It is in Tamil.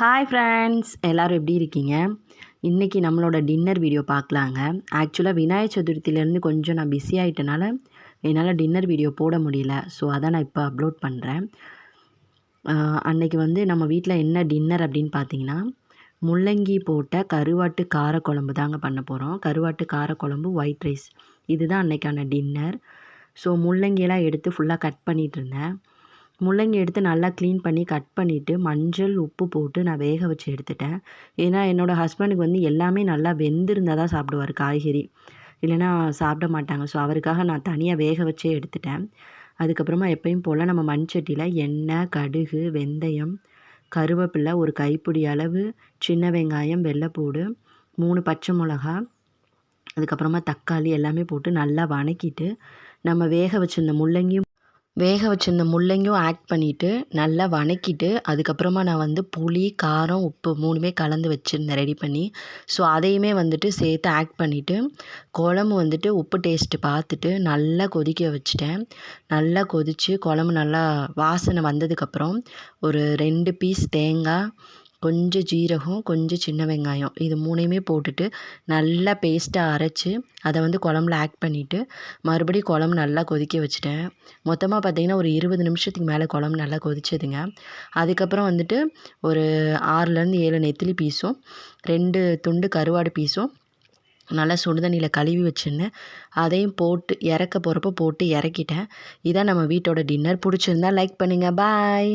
ஹாய் ஃப்ரெண்ட்ஸ், எல்லோரும் எப்படி இருக்கீங்க? இன்றைக்கி நம்மளோட டின்னர் வீடியோ பார்க்கலாங்க. ஆக்சுவலாக விநாயகர் சதுர்த்தியிலேருந்து கொஞ்சம் நான் பிஸி ஆகிட்டனால என்னால் டின்னர் வீடியோ போட முடியல. ஸோ அதை நான் இப்போ அப்லோட் பண்ணுறேன். அன்றைக்கி நம்ம வீட்டில் என்ன டின்னர் அப்படின்னு பார்த்தீங்கன்னா, முள்ளங்கி போட்ட கருவாட்டு காரக்குழம்பு தாங்க பண்ண போகிறோம். கருவாட்டு காரக்குழம்பு, ஒயிட் ரைஸ், இதுதான் அன்றைக்கான டின்னர். ஸோ முள்ளங்கியெல்லாம் எடுத்து ஃபுல்லாக கட் பண்ணிகிட்டு இருந்தேன். முள்ளங்கி எடுத்து நல்லா க்ளீன் பண்ணி கட் பண்ணிவிட்டு மஞ்சள், உப்பு போட்டு நான் வேக வச்சு எடுத்துட்டேன். ஏன்னா என்னோடய ஹஸ்பண்டுக்கு எல்லாமே நல்லா வெந்திருந்தால் தான் சாப்பிடுவார் காய்கறி, இல்லைன்னா சாப்பிட மாட்டாங்க. ஸோ அவருக்காக நான் தனியாக வேக வச்சே எடுத்துட்டேன். அதுக்கப்புறமா எப்பயும் போல் நம்ம மண்சட்டியில் எண்ணெய், கடுகு, வெந்தயம், கருவேப்பிலை, ஒரு கைப்பிடி அளவு சின்ன வெங்காயம், வெள்ளைப்பூடு, 3 பச்சை மிளகா, அதுக்கப்புறமா தக்காளி எல்லாமே போட்டு நல்லா வணக்கிட்டு நம்ம வேக வச்சுருந்த முள்ளங்கியும் ஆட் பண்ணிவிட்டு நல்லா வணக்கிட்டு, அதுக்கப்புறமா நான் புளி, காரம், உப்பு 3மே கலந்து வச்சுருந்தேன் ரெடி பண்ணி. ஸோ அதையுமே சேர்த்து ஆட் பண்ணிவிட்டு குழம்பு உப்பு டேஸ்ட்டு பார்த்துட்டு நல்லா கொதிக்க வச்சுட்டேன். நல்லா கொதித்து குழம்பு நல்லா வாசனை வந்ததுக்கப்புறம் ஒரு 2 பீஸ் தேங்காய், கொஞ்சம் ஜீரகம், கொஞ்சம் சின்ன வெங்காயம், இது 3யுமே போட்டுட்டு நல்லா பேஸ்ட்டாக அரைச்சி அதை குழம்புல ஆட் பண்ணிவிட்டு மறுபடியும் குழம்பு நல்லா கொதிக்க வச்சுட்டேன். மொத்தமாக பார்த்திங்கன்னா ஒரு 20 நிமிஷத்துக்கு மேலே குழம்பு நல்லா கொதிச்சதுங்க. அதுக்கப்புறம் ஒரு 6லேருந்து 7 நெத்திலி பீஸும் 2 துண்டு கருவாடு பீஸும் நல்லா சுடு தண்ணியில் கழுவி வச்சுருந்தேன். அதையும் போட்டு இறக்க போகிறப்ப போட்டு இறக்கிட்டேன். இதான் நம்ம வீட்டோட டின்னர். பிடிச்சிருந்தா லைக் பண்ணுங்கள். பாய்.